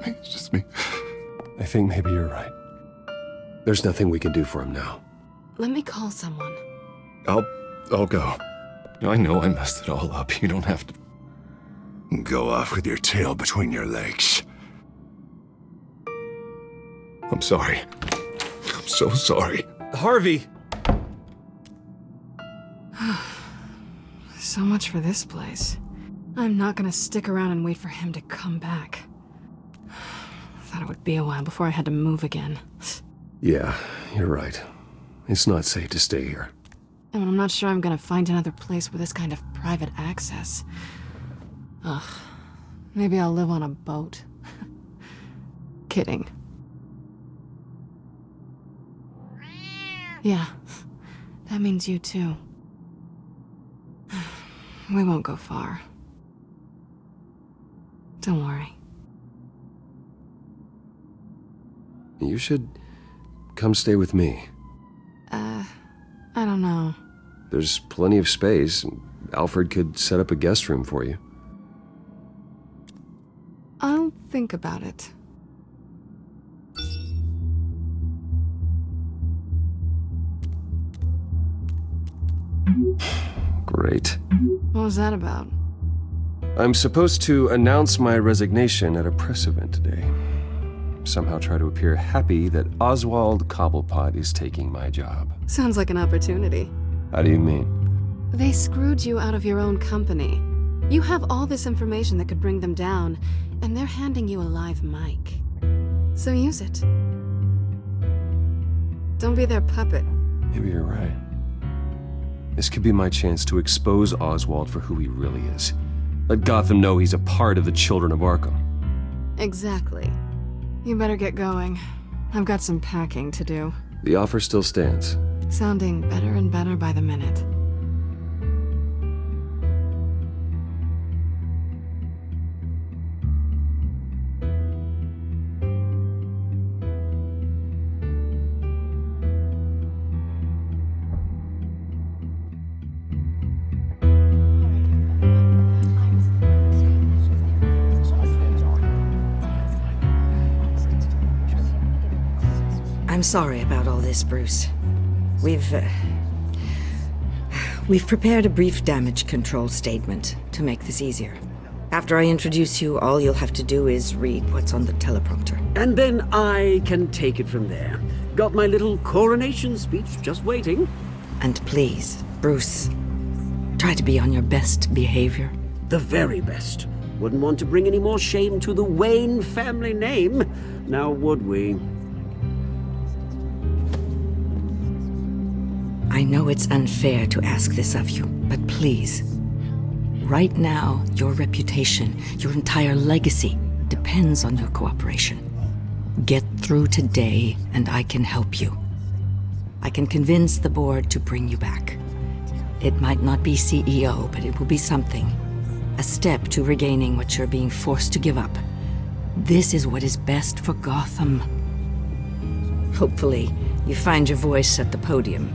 me. It's just me. I think maybe you're right. There's nothing we can do for him now. Let me call someone. I'll go. I know I messed it all up. You don't have to... Go off with your tail between your legs. I'm sorry. I'm so sorry. Harvey! So much for this place. I'm not gonna stick around and wait for him to come back. Thought it would be a while before I had to move again. Yeah, you're right. It's not safe to stay here. And I'm not sure I'm gonna find another place with this kind of private access. Ugh. Maybe I'll live on a boat. Kidding. Yeah. That means you too. We won't go far. Don't worry. You should come stay with me. I don't know. There's plenty of space. Alfred could set up a guest room for you. I'll think about it. Great. What was that about? I'm supposed to announce my resignation at a press event today. Somehow try to appear happy that Oswald Cobblepot is taking my job. Sounds like an opportunity. How do you mean? They screwed you out of your own company. You have all this information that could bring them down, and they're handing you a live mic. So use it. Don't be their puppet. Maybe you're right. This could be my chance to expose Oswald for who he really is. Let Gotham know he's a part of the Children of Arkham. Exactly. You better get going. I've got some packing to do. The offer still stands. Sounding better and better by the minute. I'm sorry about all this, Bruce. We've prepared a brief damage control statement to make this easier. After I introduce you, all you'll have to do is read what's on the teleprompter. And then I can take it from there. Got my little coronation speech just waiting. And please, Bruce, try to be on your best behavior. The very best. Wouldn't want to bring any more shame to the Wayne family name, now would we? I know it's unfair to ask this of you, but please. Right now, your reputation, your entire legacy, depends on your cooperation. Get through today, and I can help you. I can convince the board to bring you back. It might not be CEO, but it will be something. A step to regaining what you're being forced to give up. This is what is best for Gotham. Hopefully, you find your voice at the podium.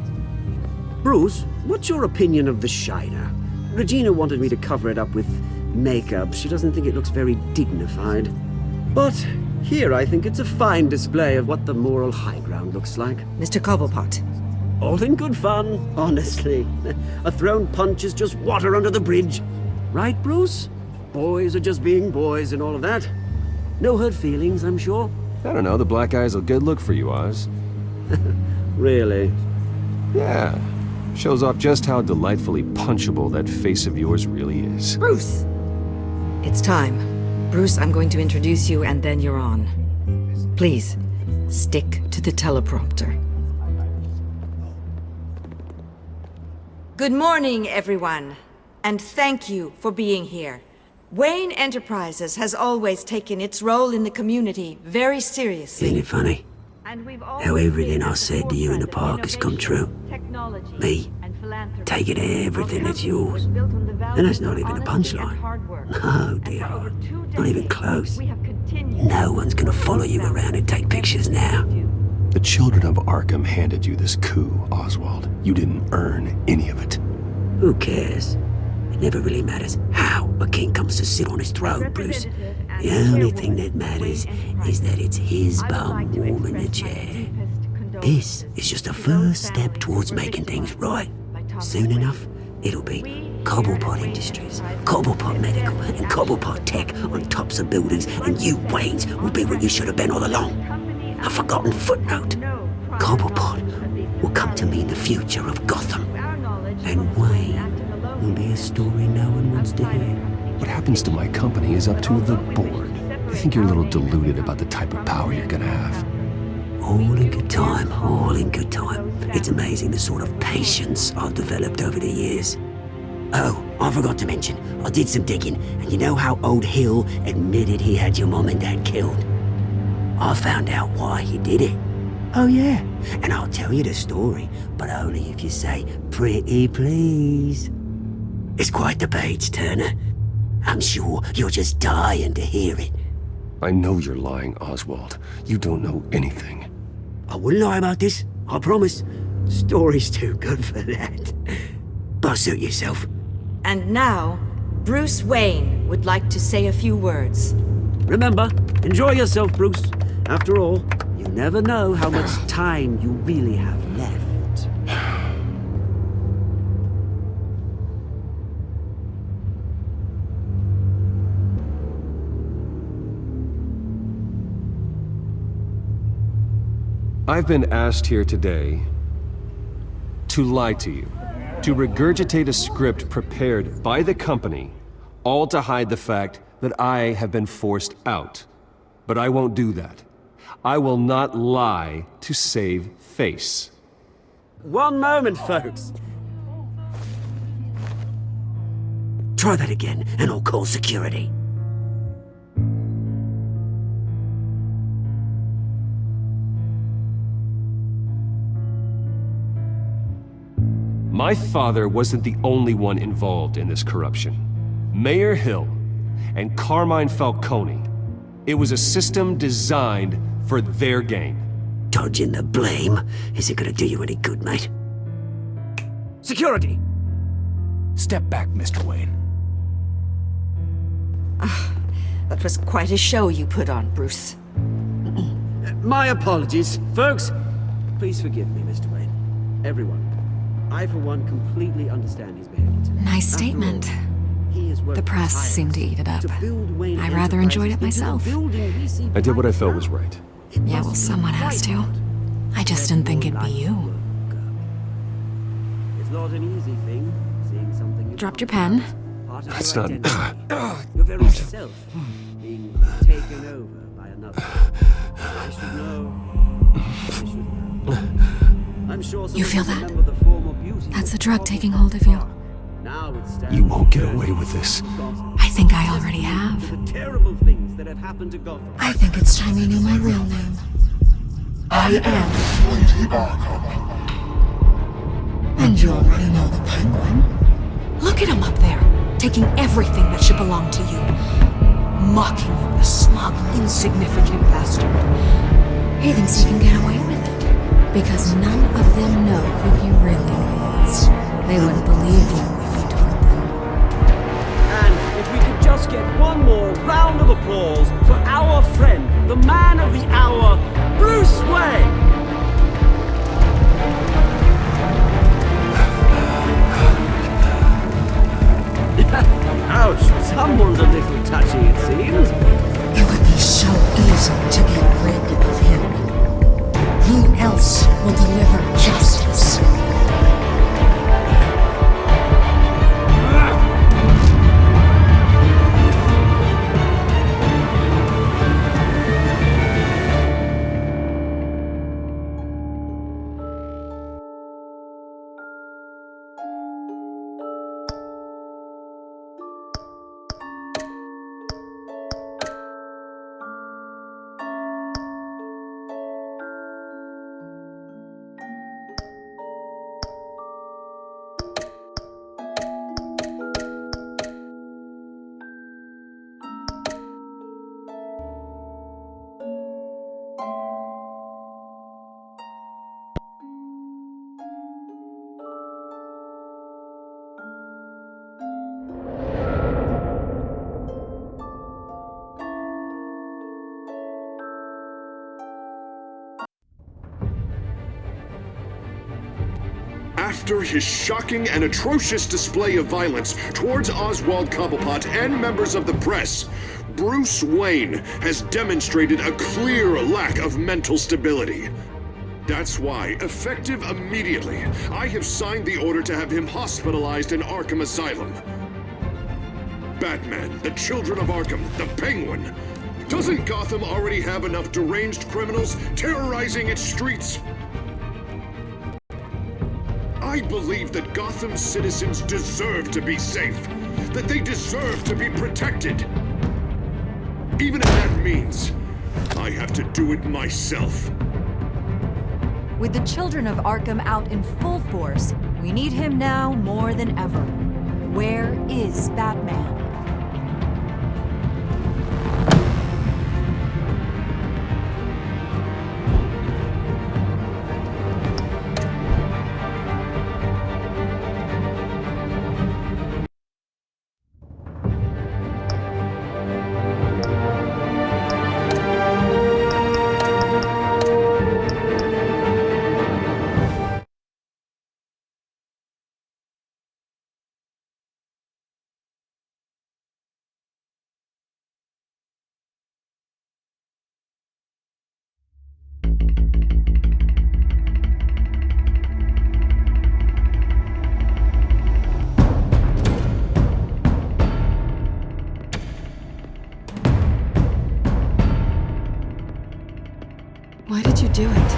Bruce, what's your opinion of the Shiner? Regina wanted me to cover it up with makeup. She doesn't think it looks very dignified. But here I think it's a fine display of what the moral high ground looks like. Mr. Cobblepot. All in good fun, honestly. A thrown punch is just water under the bridge. Right, Bruce? Boys are just being boys and all of that. No hurt feelings, I'm sure. I don't know, the black eye's a good look for you, Oz. Really? Yeah. Shows off just how delightfully punchable that face of yours really is. Bruce! It's time. Bruce, I'm going to introduce you and then you're on. Please, stick to the teleprompter. Good morning, everyone. And thank you for being here. Wayne Enterprises has always taken its role in the community very seriously. Isn't it funny? How everything I said to you in the park has come true. Me, taking everything that's yours. And that's not even a punchline. No, dear heart. Not even close. No one's gonna follow you around and take pictures now. The Children of Arkham handed you this coup, Oswald. You didn't earn any of it. Who cares? It never really matters how a king comes to sit on his throne, Bruce. The only thing that matters is that it's his bum warm in the chair. This is just a first step towards making things right. Soon enough, it'll be Cobblepot Industries, Cobblepot Medical, and Cobblepot Tech on tops of buildings, and you, Waynes, will be what you should have been all along. A forgotten footnote. Cobblepot will come to mean the future of Gotham. And Wayne will be a story no one wants to hear. What happens to my company is up to the board. I think you're a little deluded about the type of power you're gonna have. All in good time, all in good time. It's amazing the sort of patience I've developed over the years. Oh, I forgot to mention, I did some digging, and you know how old Hill admitted he had your mom and dad killed? I found out why he did it. Oh yeah, and I'll tell you the story, but only if you say, pretty please. It's quite the page, Turner. I'm sure you're just dying to hear it. I know you're lying, Oswald. You don't know anything. I wouldn't lie about this, I promise. The story's too good for that. But suit yourself. And now, Bruce Wayne would like to say a few words. Remember, enjoy yourself, Bruce. After all, you never know how much time you really have left. I've been asked here today to lie to you, to regurgitate a script prepared by the company, all to hide the fact that I have been forced out. But I won't do that. I will not lie to save face. One moment, folks. Try that again, and I'll call security. My father wasn't the only one involved in this corruption. Mayor Hill and Carmine Falcone. It was a system designed for their gain. Dodging the blame isn't gonna do you any good, mate. Security! Step back, Mr. Wayne. That was quite a show you put on, Bruce. My apologies, folks. Please forgive me, Mr. Wayne. Everyone. I, for one, completely understand his behavior today. Nice statement. The press seemed to eat it up. I rather enjoyed it myself. I did what I felt was right. Yeah, well, someone has to. I just didn't think it'd be you. It's not an easy thing, seeing something you Dropped your pen. That's not... Your very self being taken over by another. I should know. I should know. I'm sure You feel that? remember the form of beauty. That's the drug taking hold of you. Now it stands You won't get away with this. I think I already have. the terrible things that have happened to Gotham. I think it's time you knew my real name. I am. And you already know the Penguin. Look at him up there, taking everything that should belong to you. Mocking you, the smug, insignificant bastard. He thinks he can get away with it. Because none of them know who he really is. They wouldn't believe you if you told them. And if we could just get one more round of applause for our friend, the man of the hour, Bruce Wayne! Ouch, someone's a little touchy, it seems. It would be so easy to get rid of him. Who else will deliver justice? After his shocking and atrocious display of violence towards Oswald Cobblepot and members of the press, Bruce Wayne has demonstrated a clear lack of mental stability. That's why, effective immediately, I have signed the order to have him hospitalized in Arkham Asylum. Batman, the Children of Arkham, the Penguin. Doesn't Gotham already have enough deranged criminals terrorizing its streets? I believe that Gotham's citizens deserve to be safe, that they deserve to be protected. Even if that means I have to do it myself. With the Children of Arkham out in full force, we need him now more than ever. Where is Batman? Why did you do it?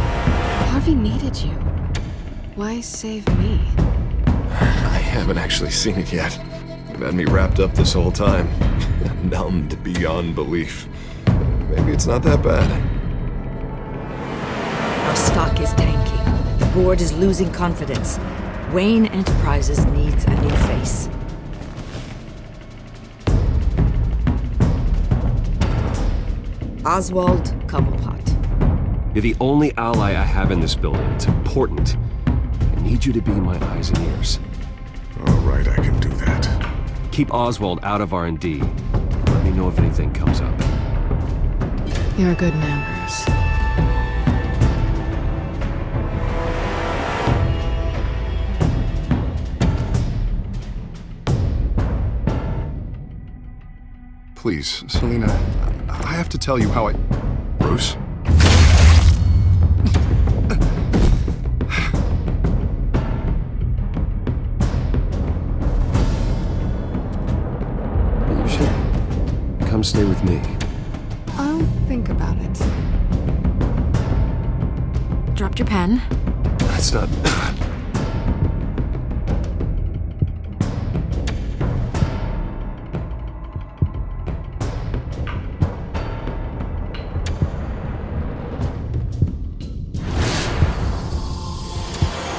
Harvey needed you. Why save me? I haven't actually seen it yet. You've had me wrapped up this whole time. Numbed beyond belief. Maybe it's not that bad. Our stock is tanking. The board is losing confidence. Wayne Enterprises needs a new face. Oswald Cobblepot. You're the only ally I have in this building. It's important. I need you to be my eyes and ears. All right, I can do that. Keep Oswald out of R&D. Let me know if anything comes up. You're a good man, Bruce. Please, Selina, I have to tell you how I... Bruce? You should come stay with me. I'll think about it. Dropped your pen. That's not...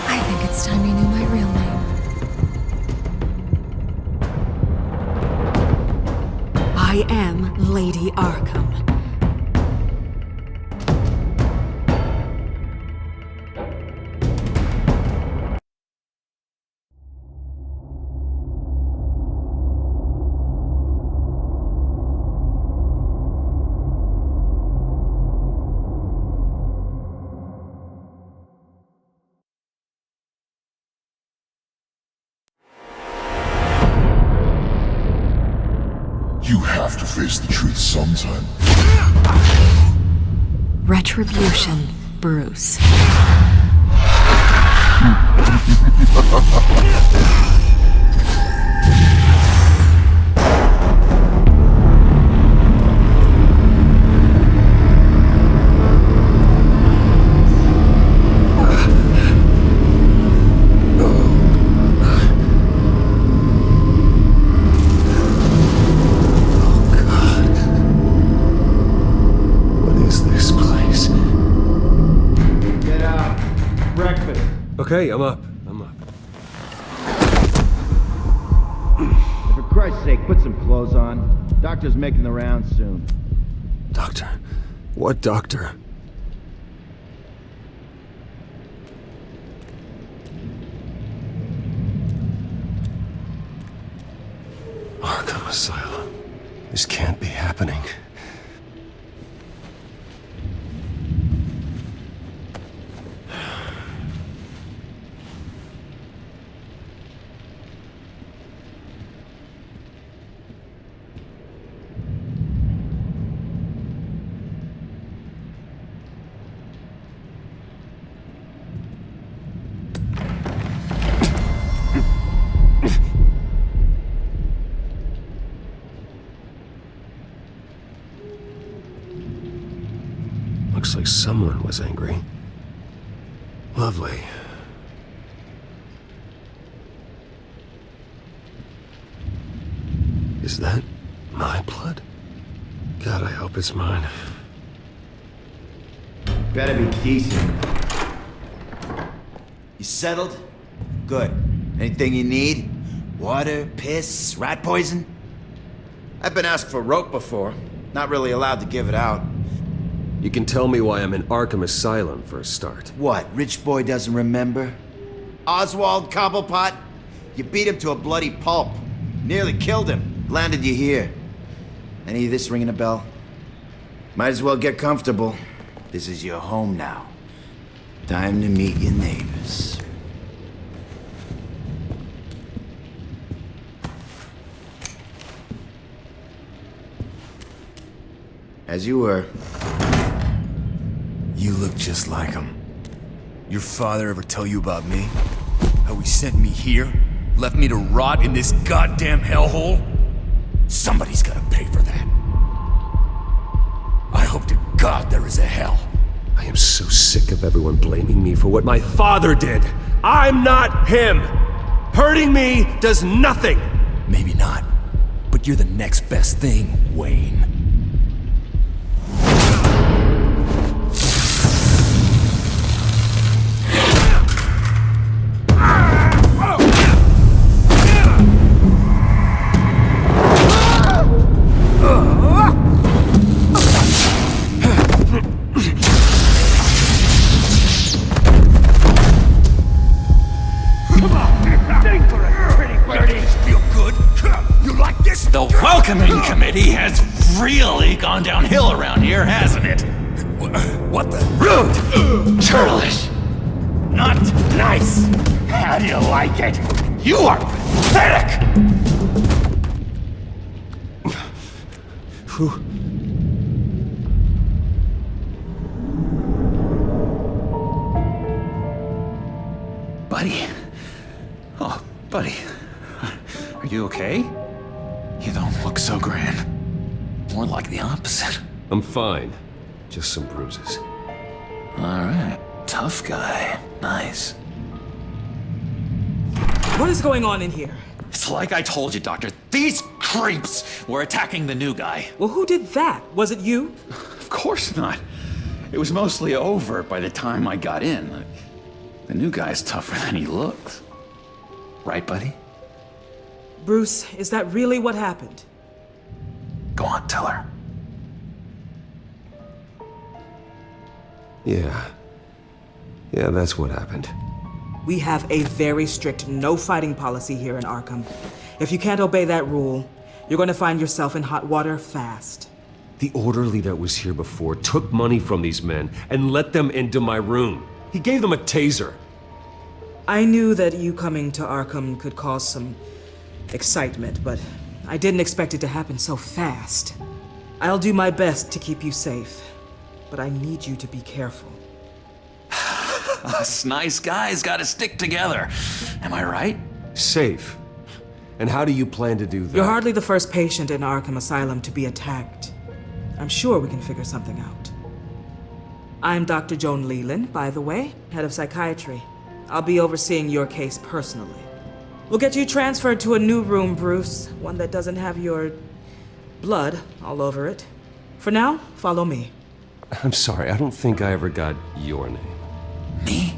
I think it's time you knew my real name. I am Lady Arkham. You have to face the truth sometime. Retribution, Bruce. Okay, I'm up. For Christ's sake, put some clothes on. Doctor's making the rounds soon. Doctor? What doctor? Arkham Asylum. This can't be happening. Looks like someone was angry. Lovely. Is that my blood? God, I hope it's mine. Better be decent. You settled? Good. Anything you need? Water, piss, rat poison? I've been asked for rope before. Not really allowed to give it out. You can tell me why I'm in Arkham Asylum for a start. What, rich boy doesn't remember? Oswald Cobblepot? You beat him to a bloody pulp. Nearly killed him. Landed you here. Any of this ringing a bell? Might as well get comfortable. This is your home now. Time to meet your neighbors. As you were. You look just like him. Your father ever tell you about me? How he sent me here? Left me to rot in this goddamn hellhole? Somebody's gotta pay for that. I hope to God there is a hell. I am so sick of everyone blaming me for what my father did. I'm not him! Hurting me does nothing! Maybe not, but you're the next best thing, Wayne. The welcoming committee has really gone downhill around here, hasn't it? What the? Rude! Churlish! Not nice! How do you like it? You are pathetic! Who? Buddy? Oh, buddy. Are you okay? You don't look so grand. More like the opposite. I'm fine. Just some bruises. Alright. Tough guy. Nice. What is going on in here? It's like I told you, Doctor. These creeps were attacking the new guy. Well, who did that? Was it you? Of course not. It was mostly over by the time I got in. The new guy's tougher than he looks. Right, buddy? Bruce, is that really what happened? Go on, tell her. Yeah, that's what happened. We have a very strict no fighting policy here in Arkham. If you can't obey that rule, you're going to find yourself in hot water fast. The orderly that was here before took money from these men and let them into my room. He gave them a taser. I knew that you coming to Arkham could cause some excitement, but I didn't expect it to happen so fast. I'll do my best to keep you safe, but I need you to be careful. Us nice guys gotta stick together. Am I right? Safe. And how do you plan to do that? You're hardly the first patient in Arkham Asylum to be attacked. I'm sure we can figure something out. I'm Dr. Joan Leland, by the way, head of psychiatry. I'll be overseeing your case personally. We'll get you transferred to a new room, Bruce. One that doesn't have your blood all over it. For now, follow me. I'm sorry, I don't think I ever got your name. Me?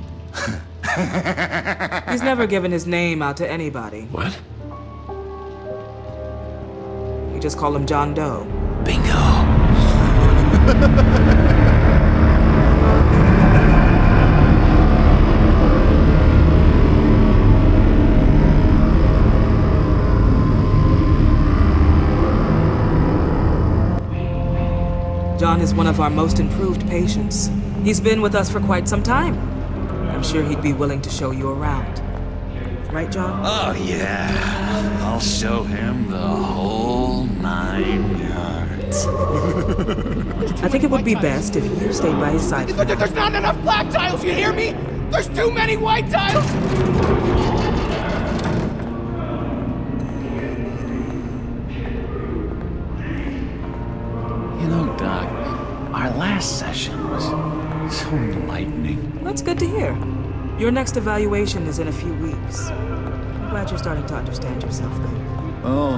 He's never given his name out to anybody. What? We just call him John Doe. Bingo. John is one of our most improved patients. He's been with us for quite some time. I'm sure he'd be willing to show you around. Right, John? Oh, yeah. I'll show him the whole 9 yards. I think it would be best if you stayed by his side. There's not enough black tiles, you hear me? There's too many white tiles! You know, Doc, our last last session was so enlightening. That's good to hear. Your next evaluation is in a few weeks. I'm glad you're starting to understand yourself better. Oh,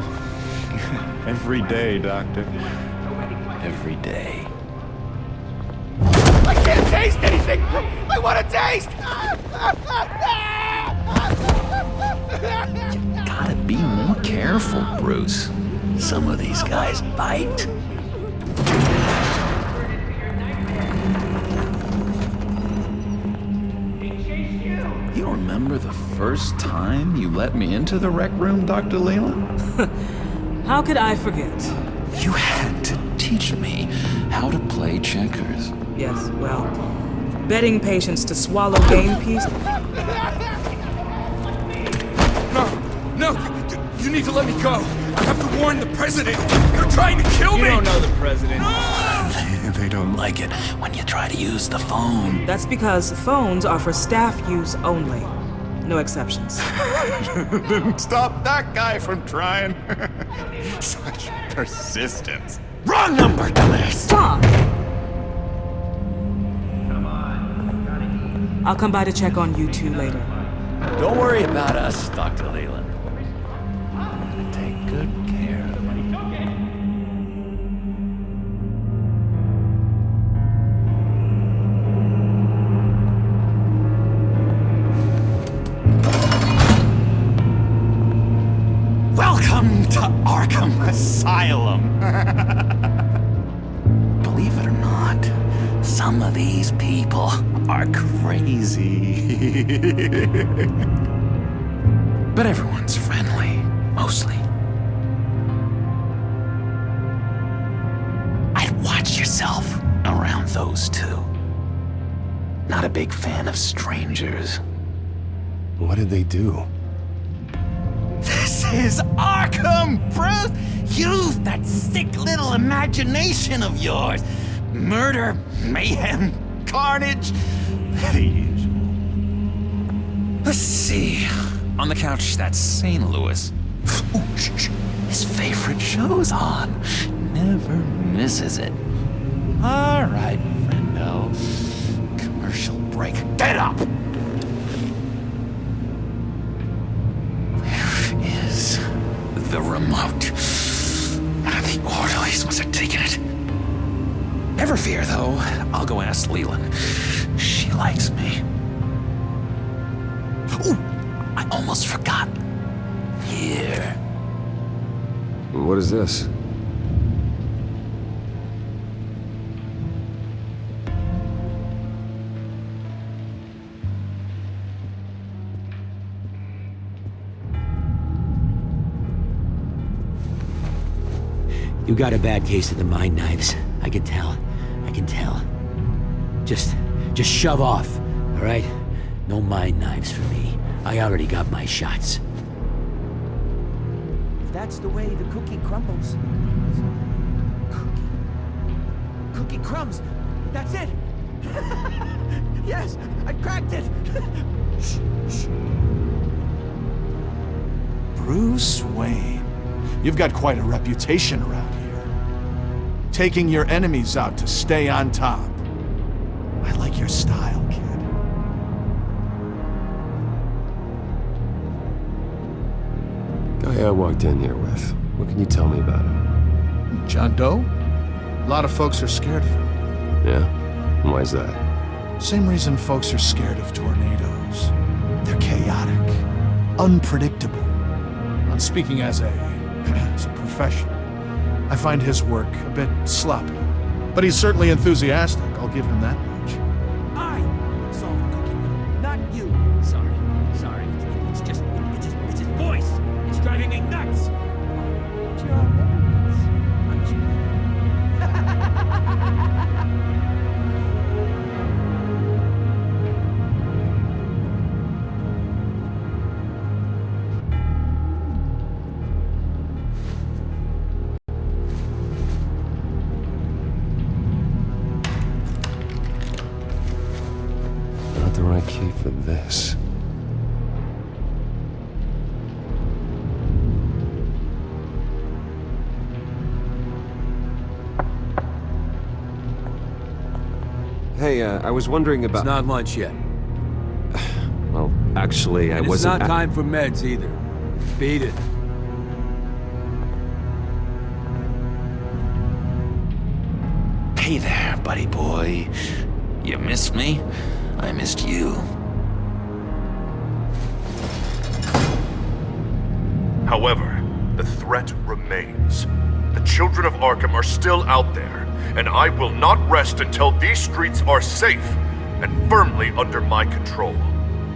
every day, Doctor. Every day. I can't taste anything! I want to taste! You gotta be more careful, Bruce. Some of these guys bite. You remember the first time you let me into the rec room, Dr. Leland? How could I forget? You had to teach me how to play checkers. Yes, well, betting patients to swallow game piece. No, you need to let me go. I have to warn the president. They're trying to kill me. You don't know the president. They don't like it when you try to use the phone. That's because phones are for staff use only. No exceptions. Stop that guy from trying. Such persistence. Wrong number, dumbass! Stop! I'll come by to check on you two later. Don't worry about us, Dr. Leland. I'm gonna take good care of you. Welcome to Arkham Asylum! Believe it or not, some of these people are crazy. But everyone's friendly, mostly. I'd watch yourself around those two. Not a big fan of strangers. What did they do? This is Arkham, Bruce! Use that sick little imagination of yours. Murder, mayhem, carnage. The usual. Let's see. On the couch, that's St. Louis. Ooh, his favorite show's on. Never misses it. All right, friendo. Commercial break. Get up! Where is the remote? The orderlies must have taken it. Never fear, though. I'll go ask Leland. She likes me. Ooh, I almost forgot. Here. What is this? You got a bad case of the mind knives. I can tell. I can tell. Just shove off, all right? No mind knives for me. I already got my shots. If that's the way the cookie crumbles. Cookie crumbs. That's it. Yes, I cracked it. Shh. Bruce Wayne. You've got quite a reputation around here. Taking your enemies out to stay on top. I like your style, kid. Guy I walked in here with. What can you tell me about him? John Doe? A lot of folks are scared of him. Yeah? And why's that? Same reason folks are scared of tornadoes. They're chaotic, unpredictable. I'm speaking as a professional. I find his work a bit sloppy. But he's certainly enthusiastic, I'll give him that much. I solved the cookie riddle, not you. Sorry. It's his voice. It's driving me nuts. Not the right key for this. Hey, I was wondering about... It's not lunch yet. Well, actually, I wasn't... It's not time for meds either. Beat it. Hey there, buddy boy. You missed me? I missed you. However, the threat remains. The children of Arkham are still out there, and I will not rest until these streets are safe and firmly under my control.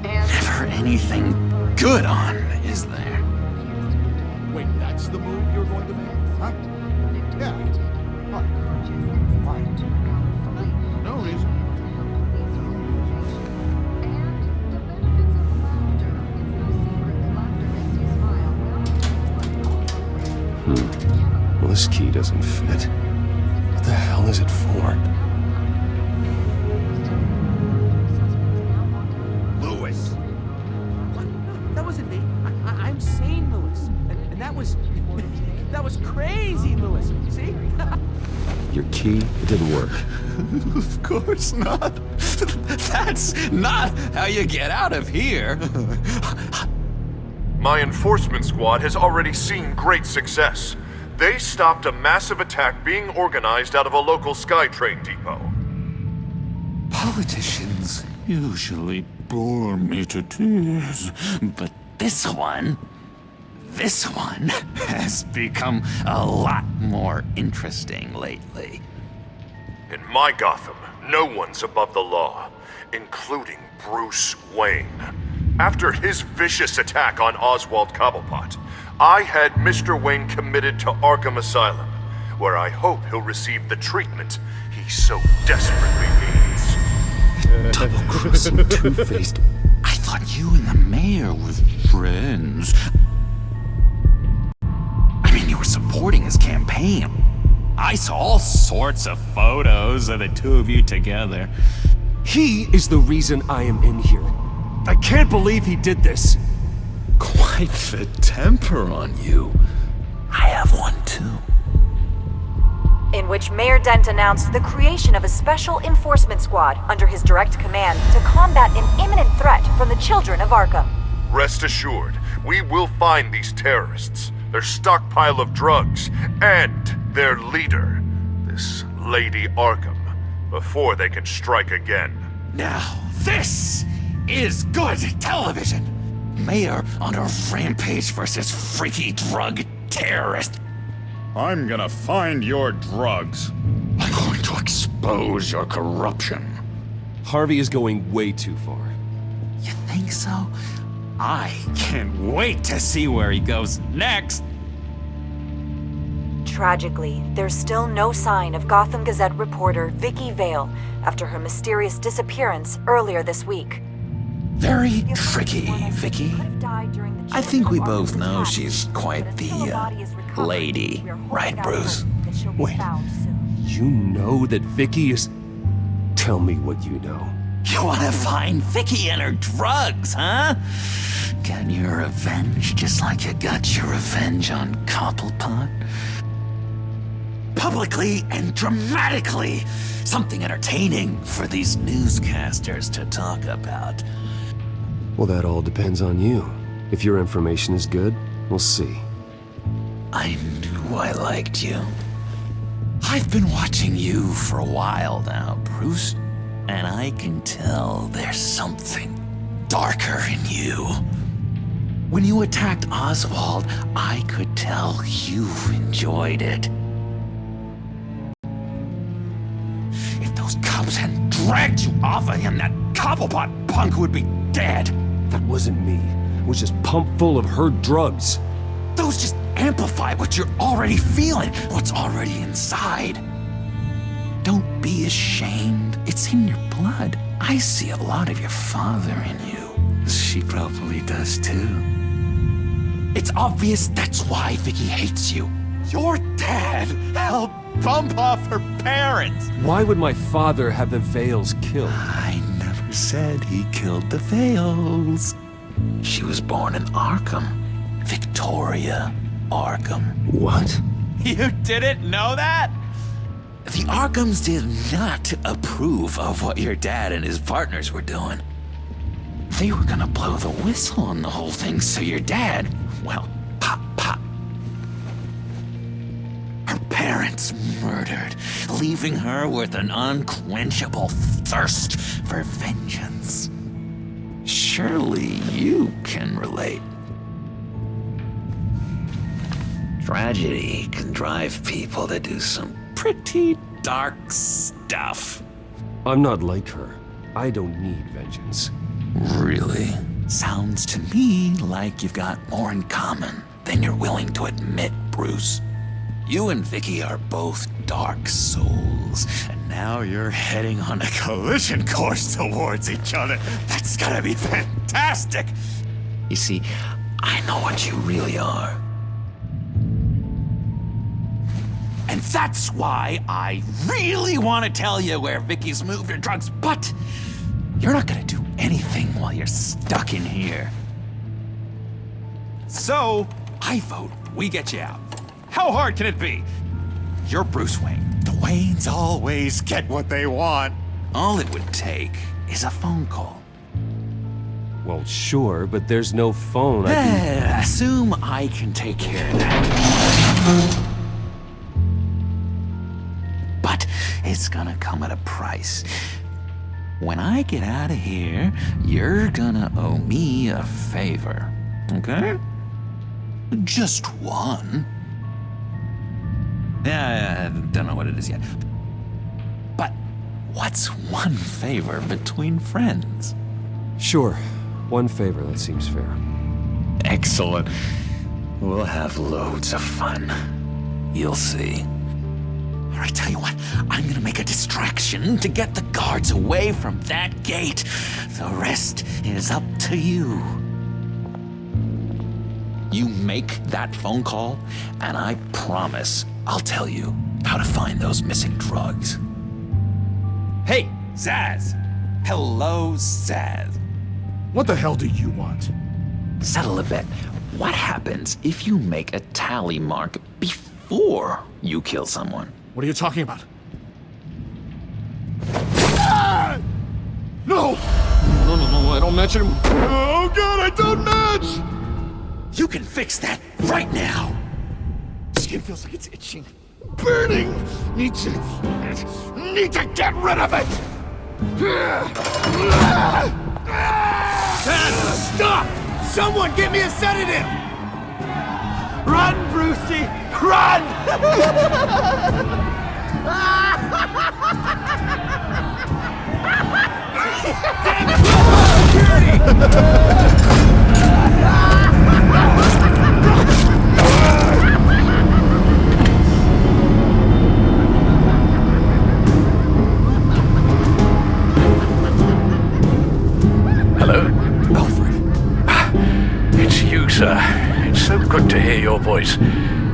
Never anything good on, is there? Wait, that's the move you're going to make? Huh? Yeah. What? Why? No reason. Well, this key doesn't fit. What the hell is it for? Lewis! What? That wasn't me. I'm sane, Lewis. And that was... that was crazy, Lewis. See? Your key, it didn't work. Of course not. That's not how you get out of here. My enforcement squad has already seen great success. They stopped a massive attack being organized out of a local SkyTrain depot. Politicians usually bore me to tears, but this one has become a lot more interesting lately. In my Gotham, no one's above the law, including Bruce Wayne. After his vicious attack on Oswald Cobblepot, I had Mr. Wayne committed to Arkham Asylum, where I hope he'll receive the treatment he so desperately needs. Double-crossing two-faced. I thought you and the mayor were friends. I mean, you were supporting his campaign. I saw all sorts of photos of the two of you together. He is the reason I am in here. I can't believe he did this. Quite the temper on you. I have one too. In which Mayor Dent announced the creation of a special enforcement squad under his direct command to combat an imminent threat from the children of Arkham. Rest assured, we will find these terrorists, their stockpile of drugs, and their leader, this Lady Arkham, before they can strike again. Now, this is good television. Mayor on a rampage versus freaky drug terrorist. I'm gonna find your drugs. I'm going to expose your corruption. Harvey is going way too far. You think so? I can't wait to see where he goes next. Tragically, there's still no sign of Gotham Gazette reporter Vicky Vale after her mysterious disappearance earlier this week. Very tricky, Vicky. I think we both know she's quite the lady, right, Bruce? Wait, you know that Vicky is... Tell me what you know. You wanna find Vicky and her drugs, huh? Get your revenge just like you got your revenge on Cobblepot? Publicly and dramatically! Something entertaining for these newscasters to talk about. Well, that all depends on you. If your information is good, we'll see. I knew I liked you. I've been watching you for a while now, Bruce, and I can tell there's something darker in you. When you attacked Oswald, I could tell you enjoyed it. If those cops hadn't dragged you off of him, that Cobblepot punk would be dead. That wasn't me. It was just pumped full of her drugs. Those just amplify what you're already feeling, what's already inside. Don't be ashamed. It's in your blood. I see a lot of your father in you. She probably does too. It's obvious that's why Vicky hates you. Your dad helped bump off her parents. Why would my father have the Vales killed? I never said he killed the Vales. She was born in Arkham. Victoria Arkham. What? You didn't know that? The The Arkhams did not approve of what your dad and his partners were doing. They were gonna blow the whistle on the whole thing, so your dad, well, pop. Her parents murdered, leaving her with an unquenchable thirst for vengeance. Surely you can relate. Tragedy can drive people to do some pretty dark stuff. I'm not like her. I don't need vengeance. Really? Sounds to me like you've got more in common than you're willing to admit, Bruce. You and Vicky are both dark souls, and now you're heading on a collision course towards each other. That's gotta be fantastic! You see, I know what you really are. And that's why I really want to tell you where Vicky's moved her drugs, but you're not gonna do anything while you're stuck in here. So, I vote we get you out. How hard can it be? You're Bruce Wayne. The Waynes always get what they want. All it would take is a phone call. Well, sure, but there's no phone. Assume I can take care of that. But it's gonna come at a price. When I get out of here, you're gonna owe me a favor, okay? Just one. Yeah, I don't know what it is yet. But what's one favor between friends? Sure. One favor, that seems fair. Excellent. We'll have loads of fun. You'll see. All right, tell you what, I'm gonna make a distraction to get the guards away from that gate. The rest is up to you. You make that phone call, and I promise I'll tell you how to find those missing drugs. Hey, Zaz! Hello, Zaz. What the hell do you want? Settle a bet. What happens if you make a tally mark before you kill someone? What are you talking about? Ah! No! No, I don't match him. Oh god, I don't match! You can fix that right now! Skin feels like it's itching. Burning! Need to get rid of it! Dad, stop! Someone get me a sedative! Run, Brucey! Run! Damn Hello? Alfred. It's you, sir. It's so good to hear your voice.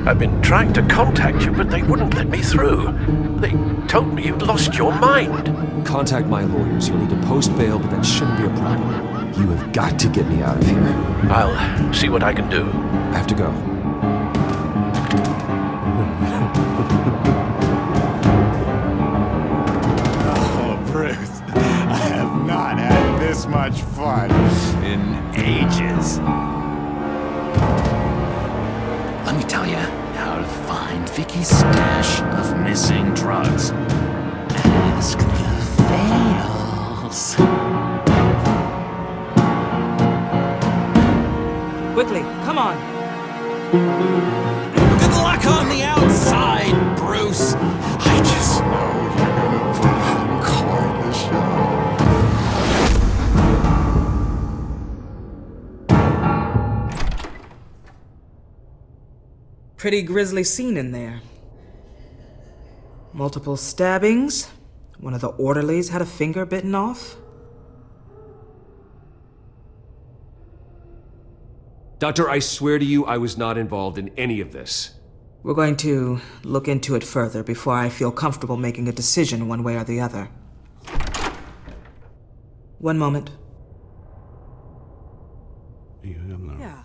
I've been trying to contact you, but they wouldn't let me through. They told me you'd lost your mind. Contact my lawyers. You'll need to post bail, but that shouldn't be a problem. You have got to get me out of here. I'll see what I can do. I have to go. Oh, Bruce, I have not had this much fun in ages. Let me tell you how to find Vicky's stash of missing drugs. Ask the fails. Quickly, come on. Good luck on the outside, Bruce. I just know you're gonna put on quite a show. Pretty grisly scene in there. Multiple stabbings. One of the orderlies had a finger bitten off. Doctor, I swear to you, I was not involved in any of this. We're going to look into it further before I feel comfortable making a decision one way or the other. One moment. Yeah.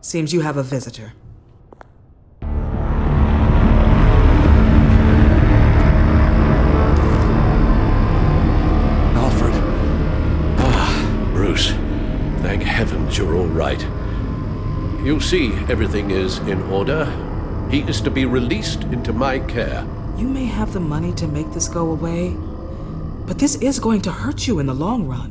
Seems you have a visitor. see everything is in order, he is to be released into my care. You may have the money to make this go away, but this is going to hurt you in the long run.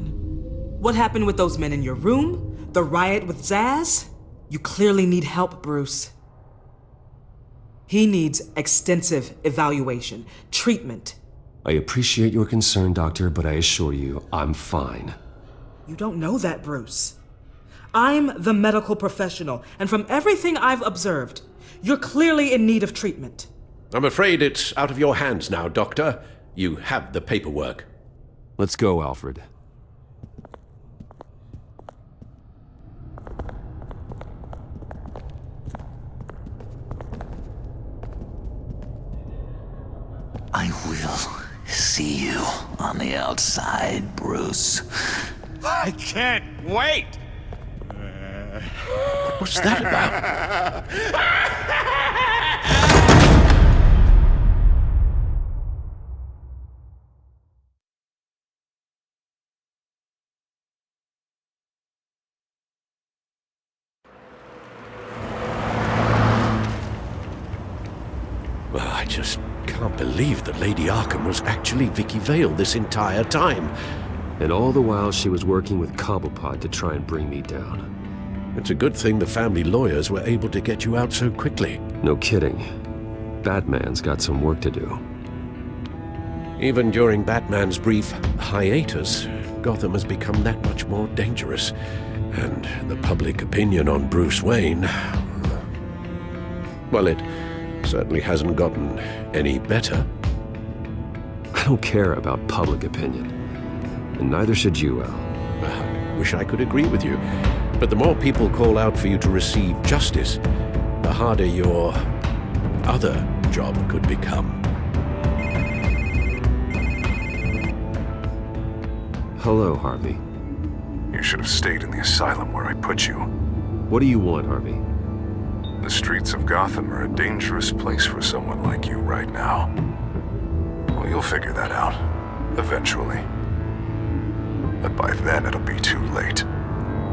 What happened with those men in your room? The riot with Zaz? You clearly need help, Bruce. He needs extensive evaluation, treatment. I appreciate your concern, Doctor, but I assure you, I'm fine. You don't know that, Bruce. I'm the medical professional, and from everything I've observed, you're clearly in need of treatment. I'm afraid it's out of your hands now, Doctor. You have the paperwork. Let's go, Alfred. I will see you on the outside, Bruce. I can't wait! What's that about? Well, I just can't believe that Lady Arkham was actually Vicky Vale this entire time. And all the while she was working with Cobblepot to try and bring me down. It's a good thing the family lawyers were able to get you out so quickly. No kidding. Batman's got some work to do. Even during Batman's brief hiatus, Gotham has become that much more dangerous. And the public opinion on Bruce Wayne... well, it certainly hasn't gotten any better. I don't care about public opinion. And neither should you, Al. I wish I could agree with you. But the more people call out for you to receive justice, the harder your other job could become. Hello, Harvey. You should have stayed in the asylum where I put you. What do you want, Harvey? The streets of Gotham are a dangerous place for someone like you right now. Well, you'll figure that out, eventually. But by then it'll be too late.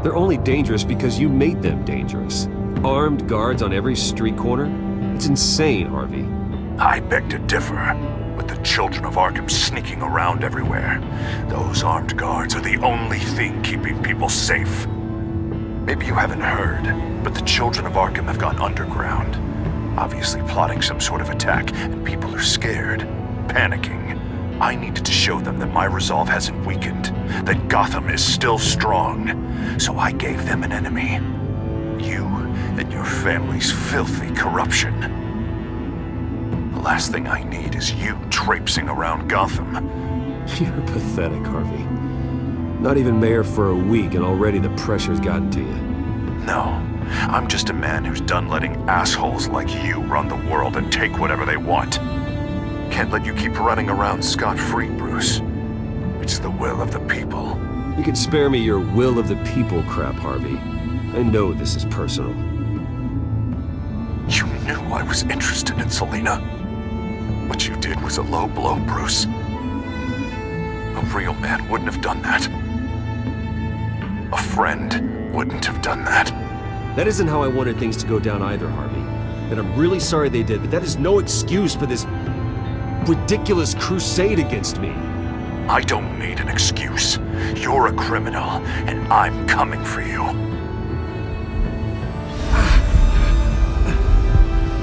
They're only dangerous because you made them dangerous. Armed guards on every street corner? It's insane, Harvey. I beg to differ. With the children of Arkham sneaking around everywhere, those armed guards are the only thing keeping people safe. Maybe you haven't heard, but the children of Arkham have gone underground. Obviously plotting some sort of attack, and people are scared, panicking. I needed to show them that my resolve hasn't weakened, that Gotham is still strong. So I gave them an enemy. You and your family's filthy corruption. The last thing I need is you traipsing around Gotham. You're pathetic, Harvey. Not even mayor for a week and already the pressure's gotten to you. No, I'm just a man who's done letting assholes like you run the world and take whatever they want. Can't let you keep running around scot-free, Bruce. It's the will of the people. You can spare me your will of the people crap, Harvey. I know this is personal. You knew I was interested in Selina. What you did was a low blow, Bruce. A real man wouldn't have done that. A friend wouldn't have done that. That isn't how I wanted things to go down either, Harvey. And I'm really sorry they did, but that is no excuse for this ridiculous crusade against me. I don't need an excuse. You're a criminal, and I'm coming for you.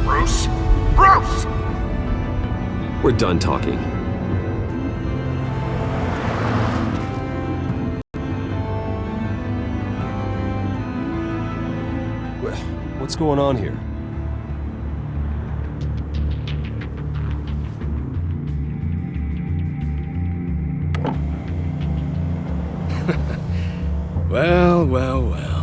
Bruce? Bruce! We're done talking. What's going on here? Well, well, well.